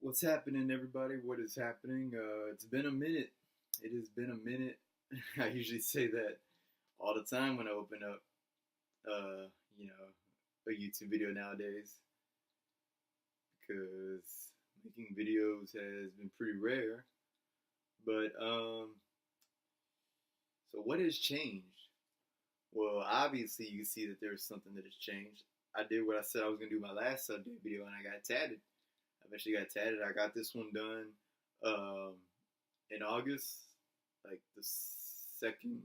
What's happening, everybody? What is happening? It's been a minute. It has been a minute. I usually say that all the time when I open up, uh, you know, a YouTube video nowadays because making videos has been pretty rare. But so what has changed? Well, obviously you can see that there's something that has changed. I did what I said I was gonna do my last update video, and I got tatted. I eventually got tatted. I got this one done um, in August, like the second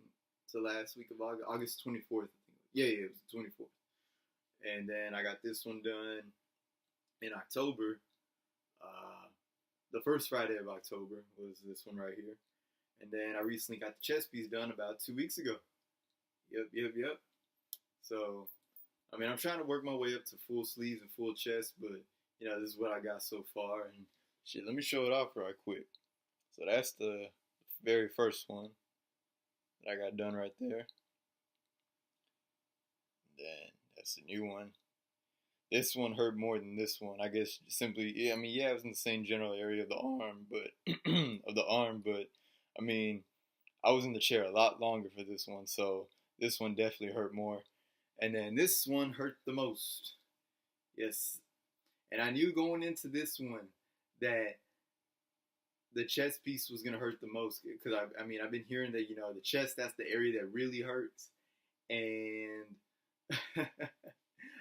to last week of August, August 24th. I think. Yeah, it was the 24th. And then I got this one done in October. Uh, the first Friday of October was this one right here. And then I recently got the chest piece done about 2 weeks ago. Yep. So, I mean, I'm trying to work my way up to full sleeves and full chest, but this is what I got so far. And shit, let me show it off right quick. So that's the very first one that I got done right there. Then that's the new one. This one hurt more than this one. I guess simply, yeah, I mean, yeah, it was in the same general area of the arm, but I mean, I was in the chair a lot longer for this one, so this one definitely hurt more. And then this one hurt the most. Yes. And I knew going into this one that the chest piece was going to hurt the most because I mean, I've been hearing that, the chest, that's the area that really hurts. And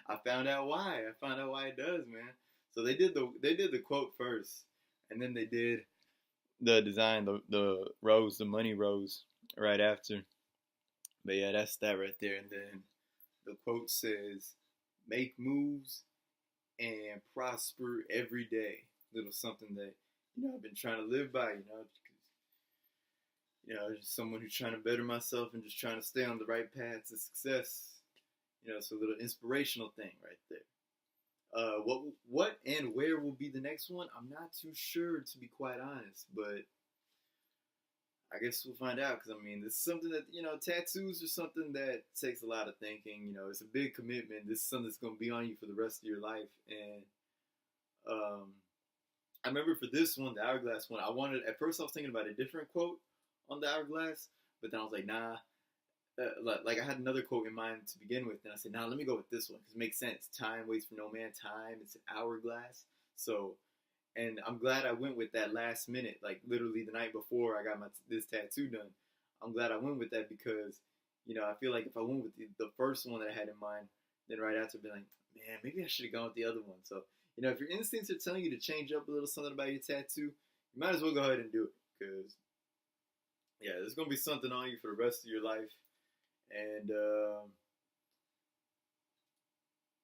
I found out why. I found out why it does, man. So they did the quote first, and then they did the design, the rose, the money rose right after. But yeah, that's that right there. And then the quote says, "Make moves and prosper every day." Little something that I've been trying to live by. Just someone who's trying to better myself and just trying to stay on the right path to success. It's a little inspirational thing right there. What and where will be the next one? I'm not too sure, to be quite honest, but I guess we'll find out. Because I mean, this is something that tattoos are something that takes a lot of thinking. It's a big commitment. This is something that's going to be on you for the rest of your life. And I remember for this one, the hourglass one, at first I was thinking about a different quote on the hourglass, but then I was like, nah. Like I had another quote in mind to begin with, and I said, "Nah, let me go with this one because it makes sense. Time waits for no man. Time, it's an hourglass." So, and I'm glad I went with that last minute, like literally the night before I got this tattoo done. I'm glad I went with that because, I feel like if I went with the first one that I had in mind, then right after, I'd be like, man, maybe I should have gone with the other one. So, if your instincts are telling you to change up a little something about your tattoo, you might as well go ahead and do it because, yeah, there's gonna be something on you for the rest of your life. And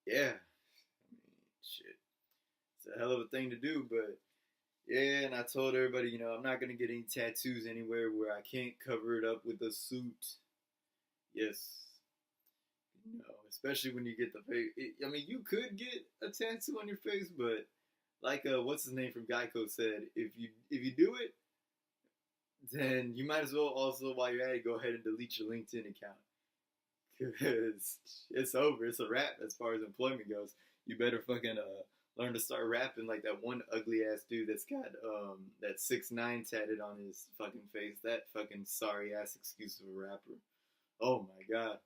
yeah, I mean, shit, it's a hell of a thing to do. But yeah, and I told everybody, I'm not gonna get any tattoos anywhere where I can't cover it up with a suit. Yes, especially when you get the face. I mean, you could get a tattoo on your face, but like what's his name from Geico said, if you do it, then you might as well also, while you're at it, go ahead and delete your LinkedIn account. Because it's over. It's a wrap as far as employment goes. You better fucking learn to start rapping like that one ugly ass dude that's got that 6ix9ine tatted on his fucking face. That fucking sorry ass excuse of a rapper. Oh my god.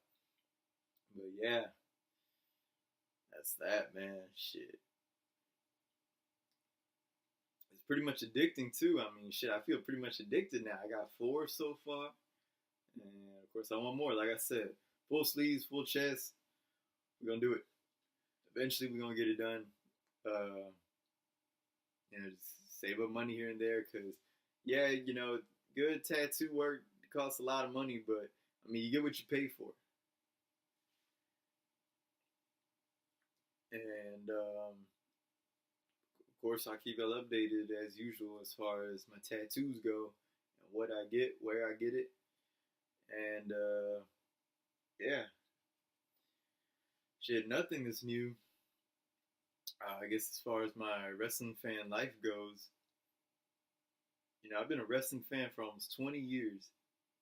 But yeah, that's that, man. Shit. It's pretty much addicting too. I mean, shit, I feel pretty much addicted now. I got 4 so far. And of course I want more, like I said. Full sleeves, full chest. We're gonna do it. Eventually, we're gonna get it done. Just save up money here and there, cause yeah, good tattoo work costs a lot of money, but I mean, you get what you pay for. And of course, I'll keep y'all updated as usual as far as my tattoos go and what I get, where I get it, and yeah. Shit, nothing is new. I guess as far as my wrestling fan life goes, I've been a wrestling fan for almost 20 years,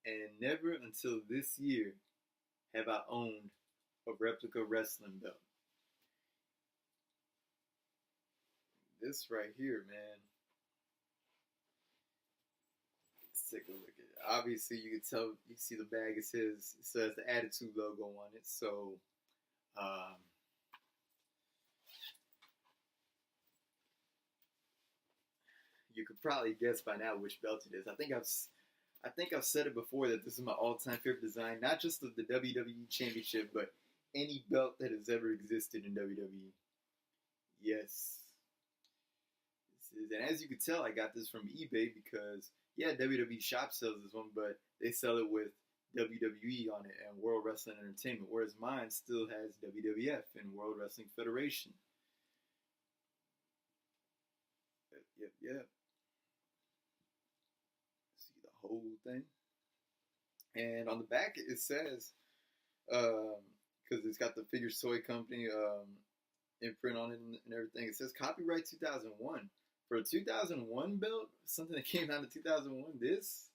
and never until this year have I owned a replica wrestling belt. This right here, man. Let's take a look at it. Obviously, you can tell, you see the bag, it says the Attitude logo on it. So, um, you could probably guess by now which belt it is. I think I've said it before that this is my all-time favorite design, not just of the WWE Championship, but any belt that has ever existed in WWE. Yes, this is, and as you can tell, I got this from eBay because yeah, WWE Shop sells this one, but they sell it with WWE on it and World Wrestling Entertainment, whereas mine still has WWF and World Wrestling Federation. Yep, yep, yep. See the whole thing. And on the back it says, because it's got the Figures Toy Company imprint on it and everything. It says copyright 2001. For a 2001 belt, something that came out in 2001, this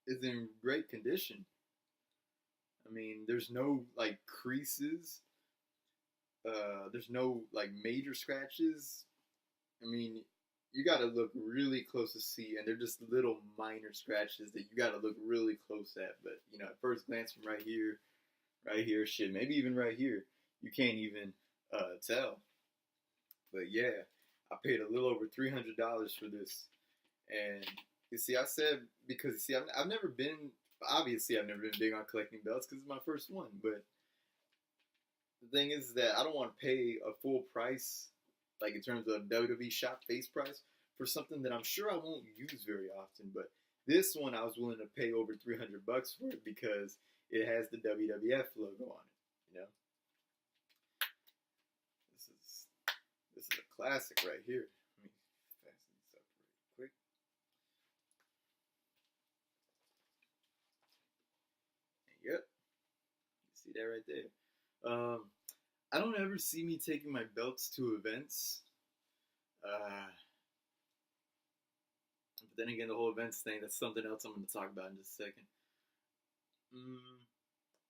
is in great condition. I mean, there's no like creases. There's no like major scratches. I mean, you got to look really close to see, and they're just little minor scratches that you got to look really close at. But you know, at first glance from right here, shit, maybe even right here, you can't even tell. But yeah, I paid a little over $300 for this, and you see, I said because you see, I've never been. Obviously, I've never been big on collecting belts because it's my first one. But the thing is that I don't want to pay a full price, like in terms of WWE shop face price, for something that I'm sure I won't use very often. But this one, I was willing to pay over $300 for it because it has the WWF logo on it. You know, this is this is a classic right here. Let me fasten this up really quick. And yep, you see that right there. I don't ever see me taking my belts to events. Uh, but then again, the whole events thing, that's something else I'm going to talk about in just a second. Mm,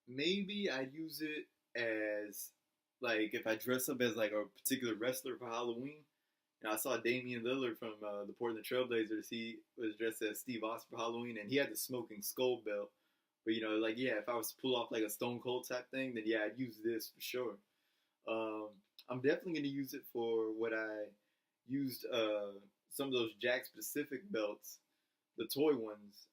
maybe I'd use it as, like, if I dress up as, like, a particular wrestler for Halloween. You know, I saw Damian Lillard from the Portland Trailblazers. He was dressed as Steve Austin for Halloween, and he had the Smoking Skull belt. But, you know, like, yeah, if I was to pull off, like, a Stone Cold type thing, then, yeah, I'd use this for sure. Um, I'm definitely going to use it for what I used some of those Jack specific belts, the toy ones,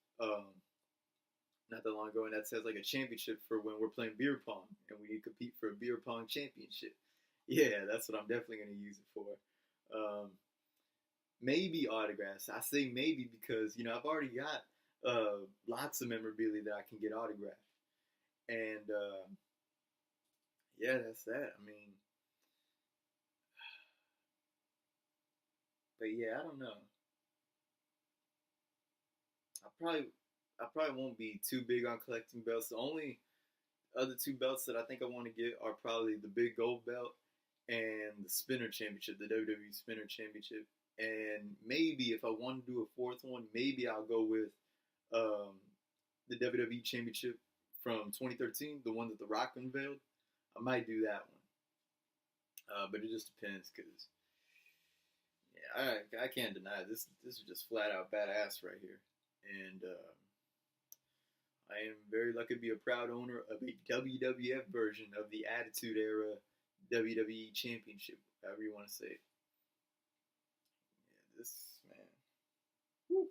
not that long ago, and that says like a championship for when we're playing beer pong and we compete for a beer pong championship. Yeah, that's what I'm definitely going to use it for. Um, Maybe autographs. I say maybe because you know I've already got lots of memorabilia that I can get autographed, and yeah, that's that. I mean, but yeah, I don't know. I probably I probably won't be too big on collecting belts. The only other two belts that I think I want to get are probably the big gold belt and the Spinner Championship, the WWE Spinner Championship. And maybe if I want to do a fourth one, maybe I'll go with um, the WWE Championship from 2013, the one that The Rock unveiled. I might do that one, but it just depends because yeah, I can't deny it. This is just flat out badass right here, and I am very lucky to be a proud owner of a WWF version of the Attitude Era WWE Championship, however you want to say it. Yeah, this man, whew.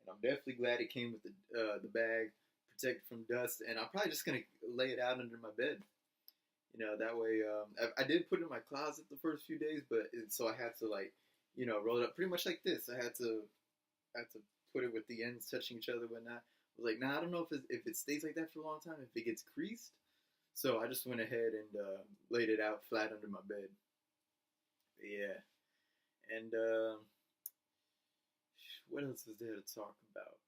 And I'm definitely glad it came with the bag, protected from dust. And I'm probably just gonna lay it out under my bed. You know, that way. I did put it in my closet the first few days, but so I had to like, you know, roll it up pretty much like this. I had to put it with the ends touching each other, whatnot. I was like, nah, I don't know if it stays like that for a long time, if it gets creased. So I just went ahead and laid it out flat under my bed. But yeah, and what else is there to talk about?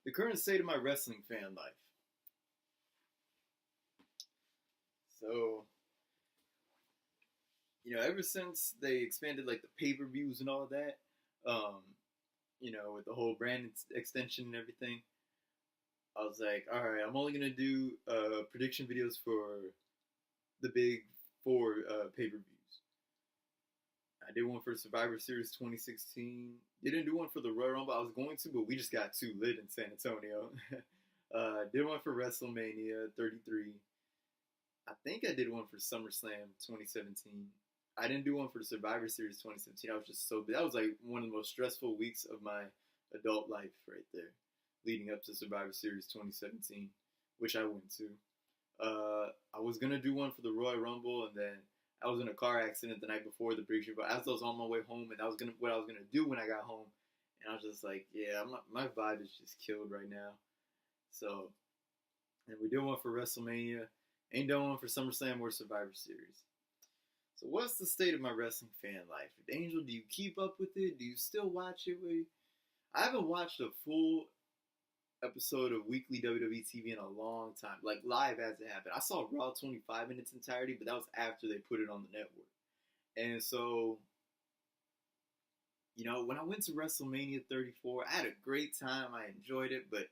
The current state of my wrestling fan life. So, you know, ever since they expanded like the pay-per-views and all of that, um, you know, with the whole brand extension and everything, I was like, all right, I'm only gonna do prediction videos for the big four pay-per-views. I did one for Survivor Series 2016. Didn't do one for the Royal Rumble. I was going to, but we just got too lit in San Antonio. Did one for WrestleMania 33. I think I did one for SummerSlam 2017. I didn't do one for the Survivor Series 2017. I was just so, that was like one of the most stressful weeks of my adult life right there, leading up to Survivor Series 2017, which I went to. I was gonna do one for the Royal Rumble, and then I was in a car accident the night before the pre-show. But as I was on my way home, and what I was gonna do when I got home, and I was just like, yeah, my vibe is just killed right now. So, and we did one for WrestleMania. Ain't done one for SummerSlam or Survivor Series. So what's the state of my wrestling fan life? Angel, do you keep up with it? Do you still watch it? I haven't watched a full episode of weekly WWE TV in a long time, like live as it happened. I saw Raw 25 in its entirety, but that was after they put it on the network. And so, when I went to WrestleMania 34, I had a great time. I enjoyed it, but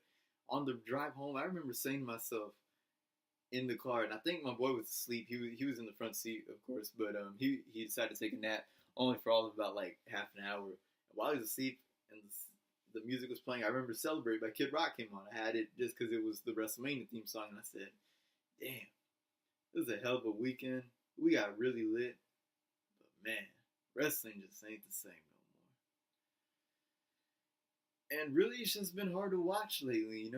on the drive home, I remember saying to myself in the car, and I think my boy was asleep. He was in the front seat, of course, but he decided to take a nap only for all of about like half an hour. While he was asleep and the music was playing, I remember "Celebrate" by Kid Rock came on. I had it just because it was the WrestleMania theme song, and I said, "Damn, it was a hell of a weekend. We got really lit, but man, wrestling just ain't the same no more." And really, it's just been hard to watch lately,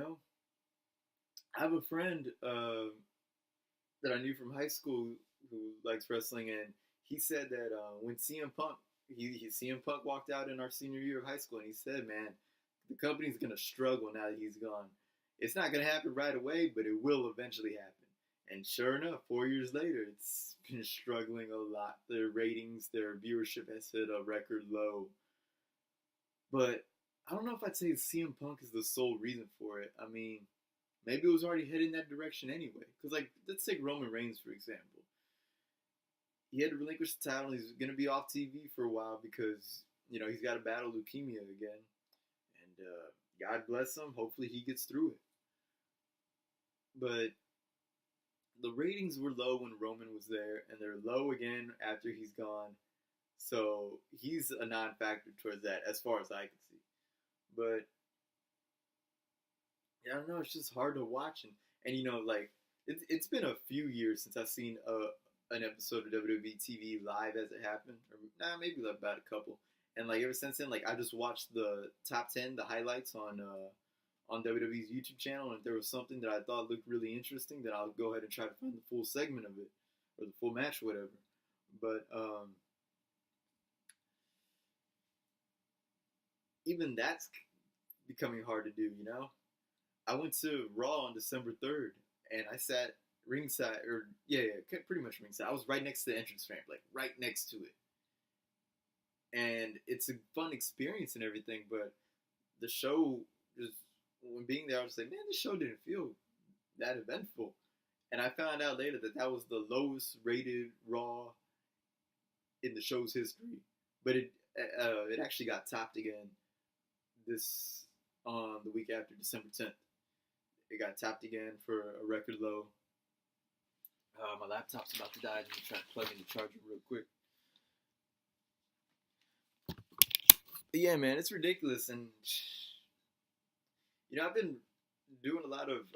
I have a friend that I knew from high school who likes wrestling, and he said that when CM Punk, CM Punk walked out in our senior year of high school, and he said, "Man, the company's gonna struggle now that he's gone. It's not gonna happen right away, but it will eventually happen." And sure enough, 4 years later, it's been struggling a lot. Their ratings, their viewership has hit a record low. But I don't know if I'd say CM Punk is the sole reason for it. I mean, maybe it was already heading that direction anyway. Because, let's take Roman Reigns, for example. He had to relinquish the title. He's going to be off TV for a while because, he's got to battle leukemia again. And God bless him. Hopefully he gets through it. But the ratings were low when Roman was there, and they're low again after he's gone. So he's a non-factor towards that, as far as I can see. But yeah, I don't know. It's just hard to watch, and it's been a few years since I've seen an episode of WWE TV live as it happened, or maybe about a couple. And ever since then, I just watched the top 10, the highlights on WWE's YouTube channel, and if there was something that I thought looked really interesting, then I'll go ahead and try to find the full segment of it or the full match, or whatever. But even that's becoming hard to do, I went to Raw on December 3rd, and I sat ringside, pretty much ringside. I was right next to the entrance ramp, right next to it. And it's a fun experience and everything, but the show, just when being there, I was like, man, this show didn't feel that eventful. And I found out later that was the lowest rated Raw in the show's history. But it actually got topped again on the week after, December 10th. It got topped again for a record low. My laptop's about to die. I'm going to try to plug in the charger real quick. But yeah, man, it's ridiculous. And, I've been doing a lot of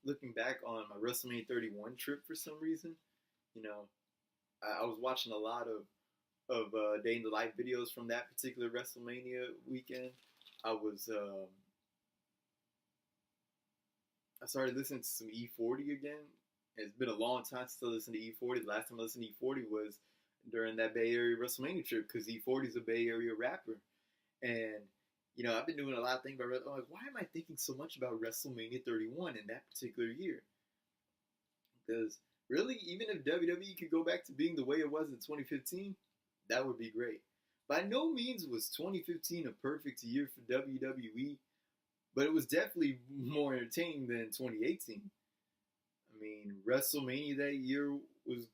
looking back on my WrestleMania 31 trip for some reason. I was watching a lot of day in the life videos from that particular WrestleMania weekend. I started listening to some E40 again. It's been a long time since I listened to E40. The last time I listened to E40 was during that Bay Area WrestleMania trip, because E40 is a Bay Area rapper. And, I've been doing a lot of things about why am I thinking so much about WrestleMania 31 in that particular year? Because really, even if WWE could go back to being the way it was in 2015, that would be great. By no means was 2015 a perfect year for WWE, but it was definitely more entertaining than 2018. I mean, WrestleMania that year was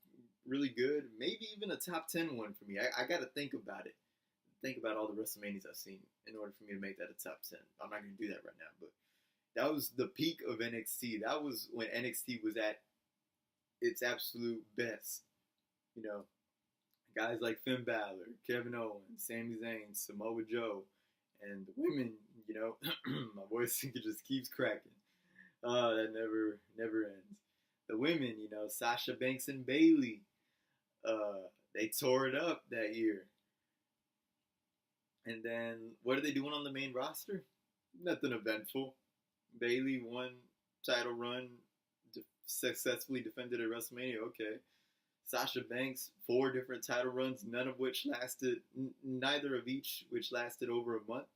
really good. Maybe even a top 10 one for me. I got to think about it. Think about all the WrestleManias I've seen in order for me to make that a top 10. I'm not going to do that right now, but that was the peak of NXT. That was when NXT was at its absolute best. Guys like Finn Balor, Kevin Owens, Sami Zayn, Samoa Joe, and the women, you know, my voice just keeps cracking. That never ends. The women, you know, Sasha Banks and Bailey, they tore it up that year. And then what are they doing on the main roster? Nothing eventful. Bailey won title run, successfully defended at WrestleMania. Okay. Sasha Banks, 4 different title runs, none of which lasted, neither of each which lasted over a month.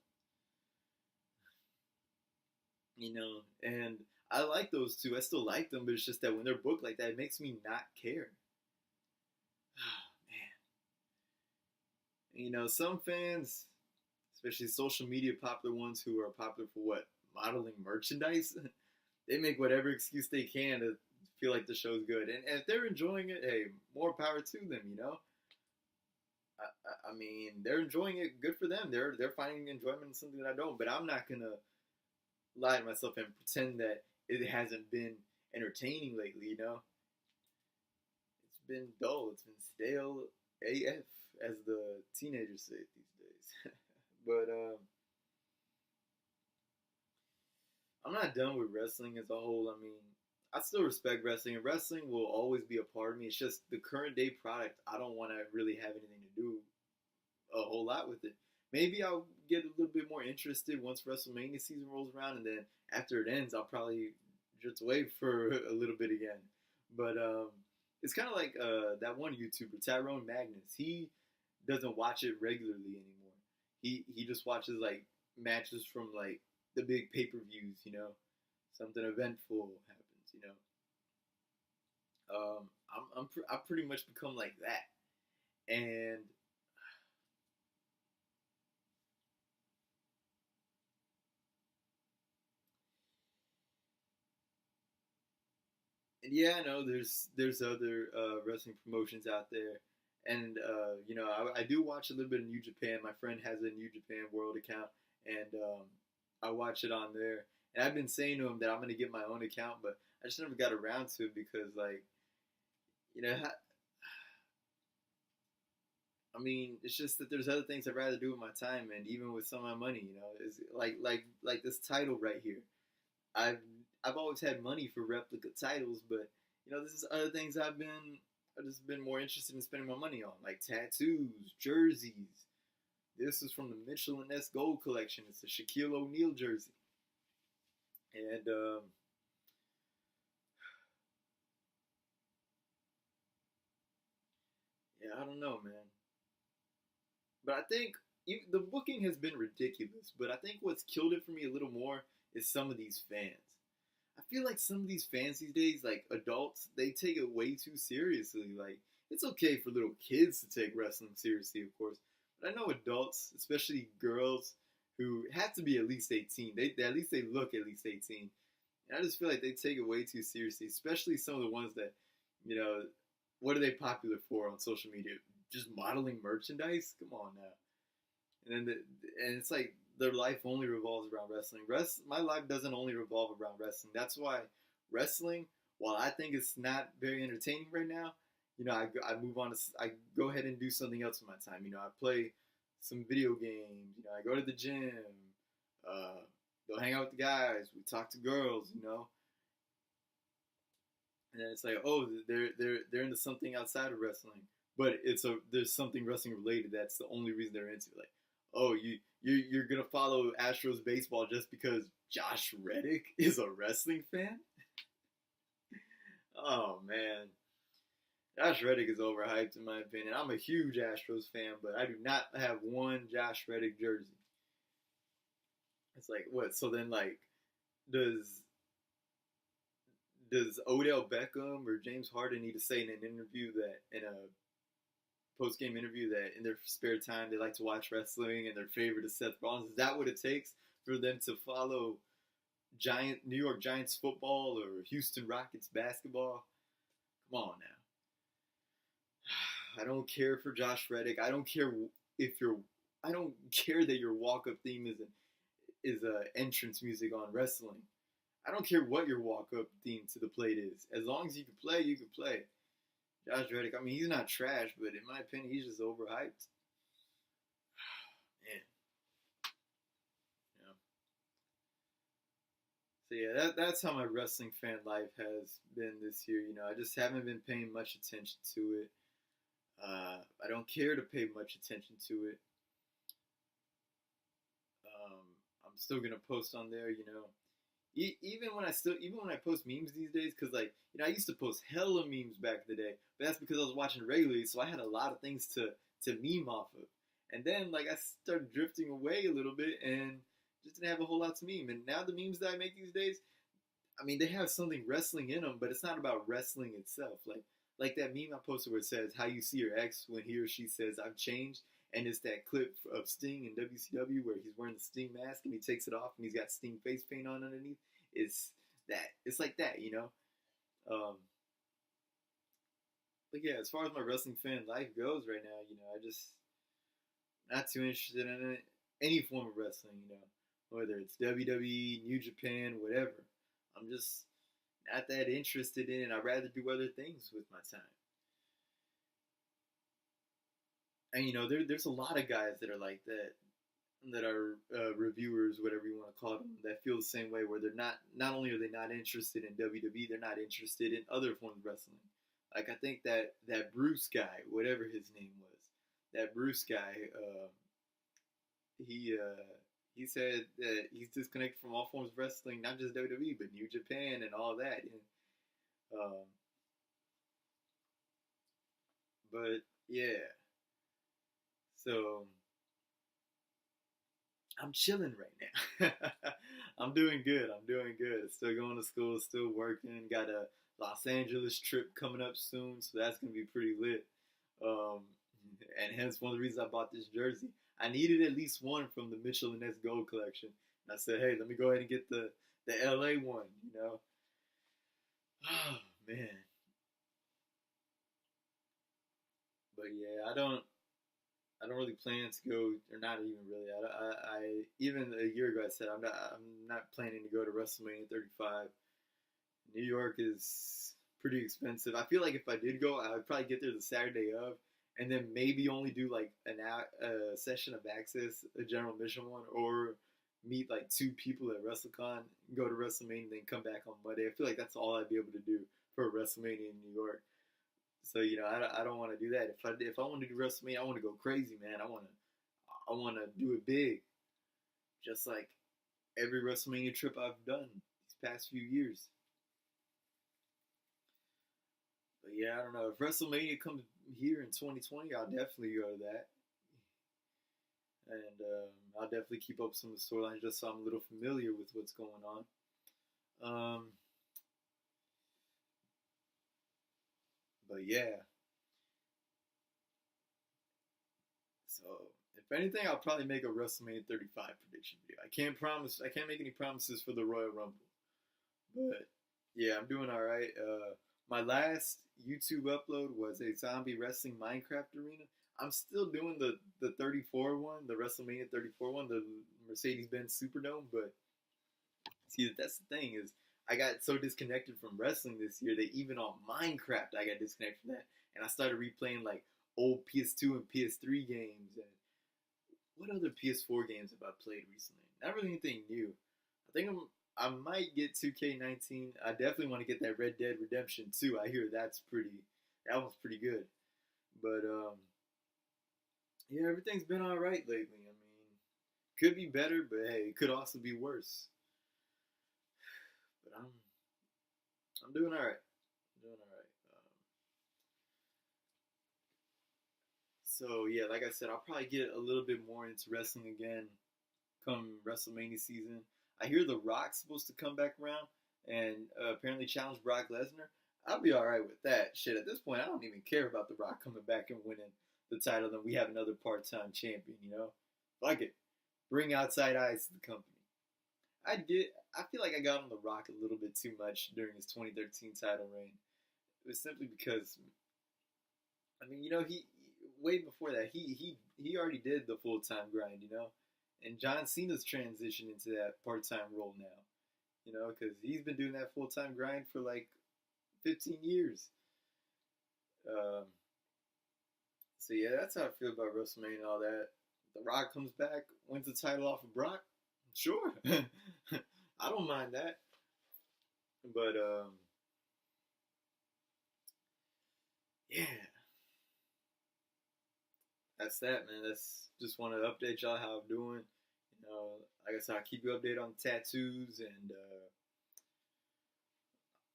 You know, and I like those two. I still like them, but it's just that when they're booked like that, it makes me not care. Oh, man. You know, some fans, especially social media popular ones who are popular for what? Modeling merchandise? They make whatever excuse they can to feel like the show's good. And if they're enjoying it, hey, more power to them, you know? I mean, they're enjoying it. Good for them. They're finding enjoyment in something that I don't. But I'm not going to lie to myself and pretend that it hasn't been entertaining lately, you know? It's been dull. It's been stale AF, as the teenagers say these days. But I'm not done with wrestling as a whole. I mean, I still respect wrestling, and wrestling will always be a part of me. It's just the current day product. I don't want to really have anything to do a whole lot with it. Maybe I'll get a little bit more interested once WrestleMania season rolls around, and then after it ends, I'll probably just wait for a little bit again. But it's kind of like that one YouTuber, Tyrone Magnus. He doesn't watch it regularly anymore. He just watches like matches from like the big pay-per-views, you know, something eventful happens, you know. I've pretty much become like that, and yeah, I know there's other wrestling promotions out there, and you know, I do watch a little bit of New Japan. My friend has a New Japan World account, and I watch it on there. And I've been saying to him that I'm gonna get my own account, but I just never got around to it because, like, you know, I mean, it's just that there's other things I'd rather do with my time, and even with some of my money, you know, is like this title right here. I've I've always had money for replica titles, but you know, this is other things I've just been more interested in spending my money on, like tattoos, jerseys. This is from the Mitchell and S Gold collection. It's a Shaquille O'Neal jersey, and yeah, I don't know, man. But I think the booking has been ridiculous. But I think what's killed it for me a little more is some of these fans. I feel like some of these fans these days, like adults, they take it way too seriously. Like, it's okay for little kids to take wrestling seriously, of course. But I know adults, especially girls, who have to be at least 18. They at least they look at least 18. And I just feel like they take it way too seriously, especially some of the ones that, you know, what are they popular for on social media? Just modeling merchandise? Come on now. And it's like their life only revolves around wrestling. My life doesn't only revolve around wrestling. That's why wrestling, while I think it's not very entertaining right now, you know, I move on to I go ahead and do something else with my time. You know, I play some video games. You know, I go to the gym. Uh, go hang out with the guys. We talk to girls. You know, and then it's like, oh, they're into something outside of wrestling, but there's something wrestling related. That's the only reason they're into it. Like, oh, you're gonna follow Astros baseball just because Josh Reddick is a wrestling fan? Oh man, Josh Reddick is overhyped in my opinion. I'm a huge Astros fan, but I do not have one Josh Reddick jersey. It's like what? So then, like, does does Odell Beckham or James Harden need to say in an interview that in a post game interview that in their spare time they like to watch wrestling and their favorite is Seth Rollins? Is that what it takes for them to follow New York Giants football or Houston Rockets basketball? Come on now. I don't care for Josh Reddick. I don't care if you're. I don't care that your walk up theme is a entrance music on wrestling. I don't care what your walk up theme to the plate is. As long as you can play, you can play. Josh Reddick. I mean, he's not trash, but in my opinion, he's just overhyped. Man, you know. So yeah, that's how my wrestling fan life has been this year. You know, I just haven't been paying much attention to it. I don't care to pay much attention to it. Um, I'm still gonna post on there. You know, even when I post memes these days, because like I used to post hella memes back in the day, but that's because I was watching regularly, so I had a lot of things to meme off of. And then like I started drifting away a little bit and just didn't have a whole lot to meme. And now the memes that I make these days, I mean, they have something wrestling in them, but it's not about wrestling itself. Like that meme I posted where it says how you see your ex when he or she says I've changed, and it's that clip of Sting in WCW where he's wearing the Sting mask and he takes it off and he's got Sting face paint on underneath. It's it's like that, you know. Um, but yeah, as far as my wrestling fan life goes right now, I just not too interested in it, any form of wrestling, whether it's WWE, New Japan, whatever. I'm just not that interested in it. I'd rather do other things with my time. And there's a lot of guys that are like that are reviewers, whatever you want to call them, that feel the same way. Where they're not only are they not interested in WWE, they're not interested in other forms of wrestling. Like I think that Bruce guy, whatever his name was, that Bruce guy, he he said that he's disconnected from all forms of wrestling, not just WWE, but New Japan and all that. Um, but yeah, so I'm chilling right now. I'm doing good. I'm doing good. Still going to school, still working. Got a Los Angeles trip coming up soon, so that's gonna be pretty lit. Um, and hence one of the reasons I bought this jersey. I needed at least one from the Mitchell and Ness Gold collection. And I said, hey, let me go ahead and get the LA one. Oh man. But yeah, I don't really plan to go, or not even really. I even a year ago I said I'm not planning to go to WrestleMania 35. New York is pretty expensive. I feel like if I did go, I would probably get there the Saturday of, and then maybe only do like a session of access, a general admission one, or meet like two people at WrestleCon, go to WrestleMania, and then come back on Monday. I feel like that's all I'd be able to do for WrestleMania in New York. So I don't want to do that. If I want to do WrestleMania, I want to go crazy, man. I want to do it big, just like every WrestleMania trip I've done these past few years. But yeah, I don't know if WrestleMania comes here in 2020. I'll definitely go to that, and I'll definitely keep up some of the storylines just so I'm a little familiar with what's going on. Um, but yeah, so if anything, I'll probably make a WrestleMania 35 prediction video. I can't promise. I can't make any promises for the Royal Rumble, but yeah, I'm doing all right. My last YouTube upload was a zombie wrestling Minecraft arena. I'm still doing the 34 one, the WrestleMania 34 one, the Mercedes Benz Superdome. But see, that's the thing is, I got so disconnected from wrestling this year that even on Minecraft, I got disconnected from that, and I started replaying like old PS2 and PS3 games. And what other PS4 games have I played recently? Not really anything new. I think I might get 2K19. I definitely want to get that Red Dead Redemption 2. I hear that one's pretty good. But yeah, everything's been all right lately. I mean, could be better, but hey, it could also be worse. But I'm doing all right. I'm doing all right. So yeah, like I said, I'll probably get a little bit more into wrestling again come WrestleMania season. I hear The Rock's supposed to come back around and apparently challenge Brock Lesnar. I'll be all right with that. Shit, at this point, I don't even care about The Rock coming back and winning the title. Then we have another part-time champion. Fuck it. Bring outside eyes to the company. I feel like I got on The Rock a little bit too much during his 2013 title reign. It was simply because, I mean, he way before that he already did the full time grind. And John Cena's transitioned into that part time role now. Because he's been doing that full time grind for like 15 years. Um, so yeah, that's how I feel about WrestleMania and all that. The Rock comes back, wins the title off of Brock. Sure, I don't mind that. But yeah, that's that, man. That's just want to update y'all how I'm doing. You know, like I said, I'll keep you updated on the tattoos, and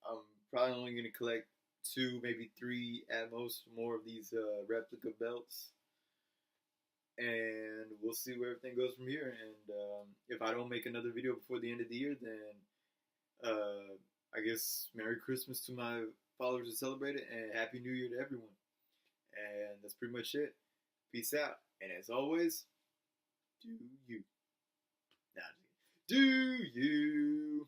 I'm probably only gonna collect two, maybe three at most more of these replica belts, and we'll see where everything goes from here. And if I don't make another video before the end of the year, then I guess Merry Christmas to my followers who celebrate it, and Happy New Year to everyone. And that's pretty much it. Peace out. And as always, do you. Nah, do you.